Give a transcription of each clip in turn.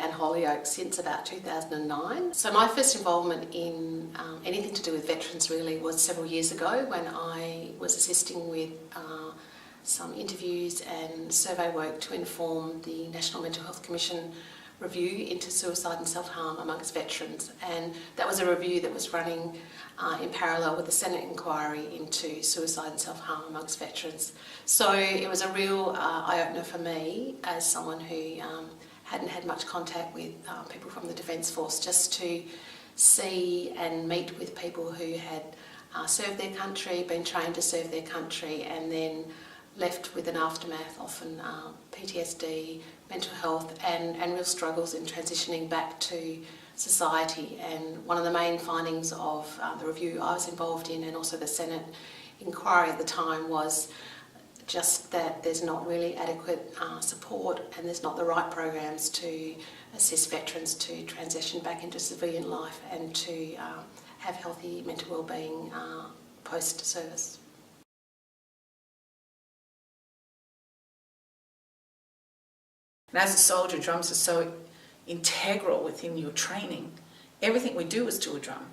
and Holyoake since about 2009. So my first involvement in anything to do with veterans really was several years ago when I was assisting with some interviews and survey work to inform the National Mental Health Commission review into suicide and self-harm amongst veterans, and that was a review that was running in parallel with the Senate inquiry into suicide and self-harm amongst veterans. So it was a real eye-opener for me as someone who hadn't had much contact with people from the Defence Force, just to see and meet with people who had served their country, been trained to serve their country, and then left with an aftermath, often PTSD, mental health, and real struggles in transitioning back to society. And one of the main findings of the review I was involved in, and also the Senate inquiry at the time, was just that there's not really adequate support, and there's not the right programs to assist veterans to transition back into civilian life and to have healthy mental wellbeing post-service. And as a soldier, drums are so integral within your training. Everything we do is to a drum.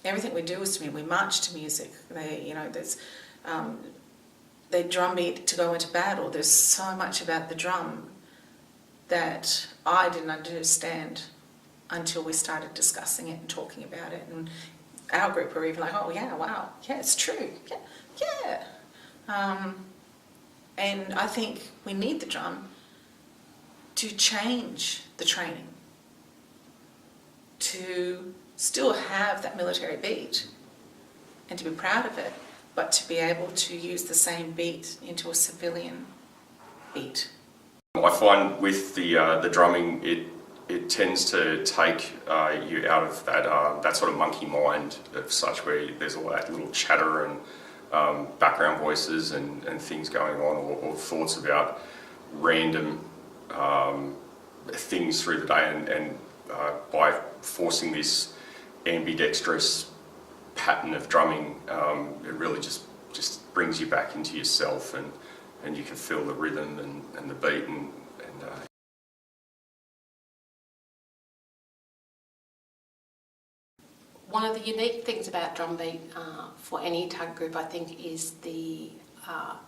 Everything we do is to music. We march to music. There's they drumbeat to go into battle. There's so much about the drum that I didn't understand until we started discussing it and talking about it. And our group were even like, oh yeah, wow, yeah, it's true, yeah. And I think we need the drum to change the training, to still have that military beat and to be proud of it, but to be able to use the same beat into a civilian beat. I find with the drumming, it tends to take you out of that sort of monkey mind of such, where there's all that little chatter and background voices and things going on, or thoughts about random things through the day, and by forcing this ambidextrous pattern of drumming, it really just brings you back into yourself, and you can feel the rhythm and the beat and One of the unique things about Drumbeat for any target group, I think, is the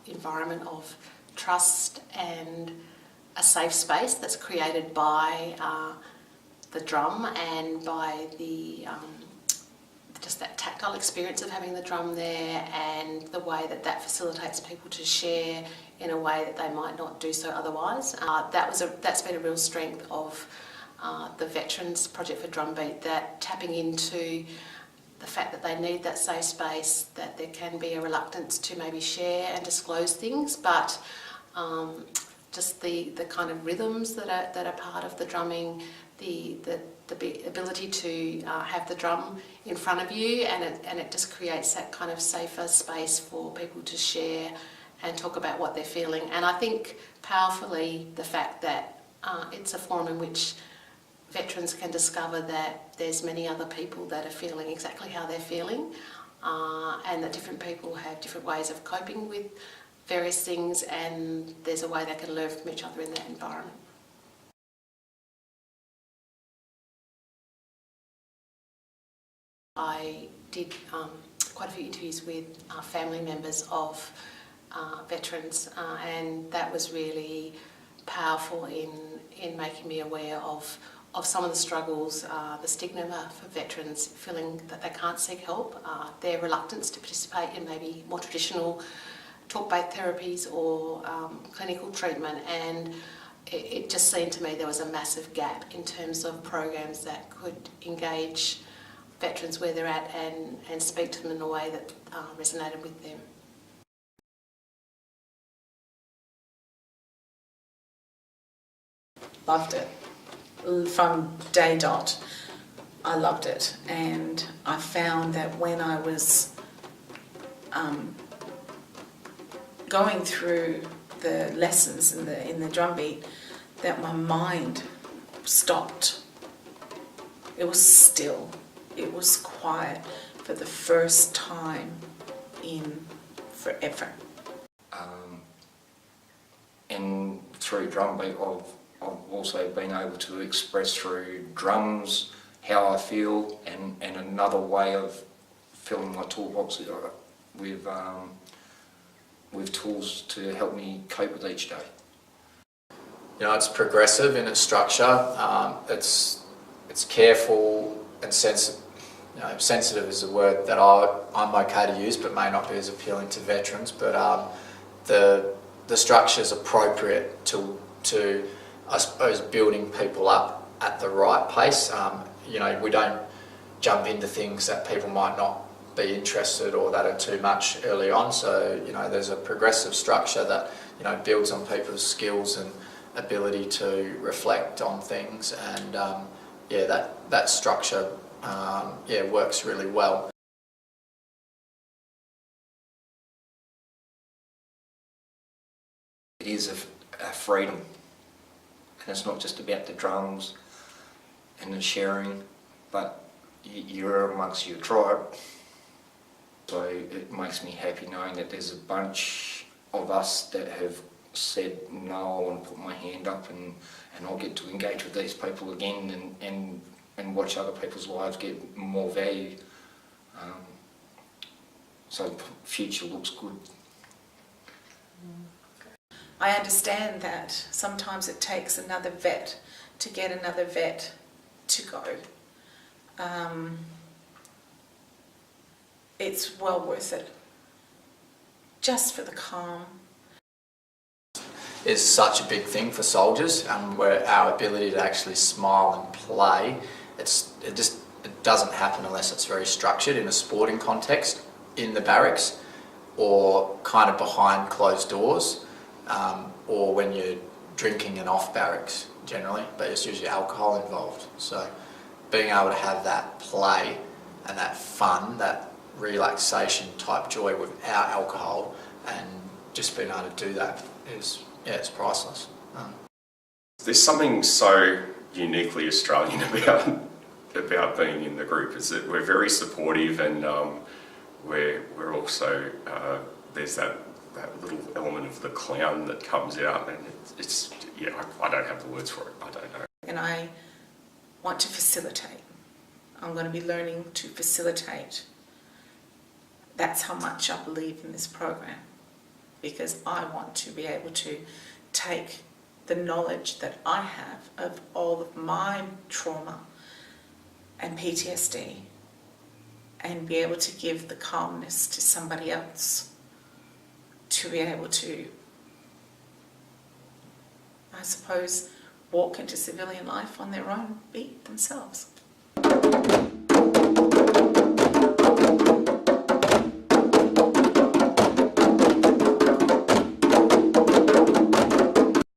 environment of trust and a safe space that's created by the drum and by the just that tactile experience of having the drum there, and the way that facilitates people to share in a way that they might not do so otherwise. That's been a real strength of the Veterans Project for Drumbeat, that tapping into the fact that they need that safe space, that there can be a reluctance to maybe share and disclose things, but just the kind of rhythms that are part of the drumming, the ability to have the drum in front of you, and it just creates that kind of safer space for people to share and talk about what they're feeling. And I think powerfully the fact that it's a forum in which veterans can discover that there's many other people that are feeling exactly how they're feeling, and that different people have different ways of coping with various things, and there's a way they can learn from each other in that environment. I did quite a few interviews with family members of veterans, and that was really powerful in making me aware of some of the struggles, the stigma for veterans, feeling that they can't seek help, their reluctance to participate in maybe more traditional talk-based therapies or clinical treatment, and it just seemed to me there was a massive gap in terms of programs that could engage veterans where they're at and speak to them in a way that resonated with them. Loved it. From day dot, I loved it, and I found that when I was going through the lessons in the drumbeat, that my mind stopped. It was still. It was quiet for the first time in forever. And through Drumbeat, I've I've also been able to express through drums how I feel, and another way of filling my toolbox with tools to help me cope with each day. You know, it's progressive in its structure. It's careful and sensitive. You know, sensitive is a word that I'm okay to use, but may not be as appealing to veterans. But the structure is appropriate to I suppose building people up at the right pace. You know, we don't jump into things that people might not be interested or that are too much early on. So, you know, there's a progressive structure that, you know, builds on people's skills and ability to reflect on things, and yeah, that structure yeah, works really well. It is a freedom, and it's not just about the drums and the sharing, but you're amongst your tribe. So it makes me happy knowing that there's a bunch of us that have said, no, I want to put my hand up, and I'll get to engage with these people again and watch other people's lives get more value. So future looks good. I understand that sometimes it takes another vet to get another vet to go. It's well worth it, just for the calm. Is such a big thing for soldiers, where our ability to actually smile and play, it doesn't happen unless it's very structured in a sporting context, in the barracks, or kind of behind closed doors, or when you're drinking and off barracks generally, but it's usually alcohol involved. So being able to have that play and that fun, that relaxation type joy without alcohol, and just being able to do that is, yeah, it's priceless. There's something so uniquely Australian about being in the group, is that we're very supportive, and we're also there's that little element of the clown that comes out, and it's yeah, I don't have the words for it. I don't know. And I want to facilitate. I'm going to be learning to facilitate. That's how much I believe in this program, because I want to be able to take the knowledge that I have of all of my trauma and PTSD and be able to give the calmness to somebody else to be able to, I suppose, walk into civilian life on their own beat themselves.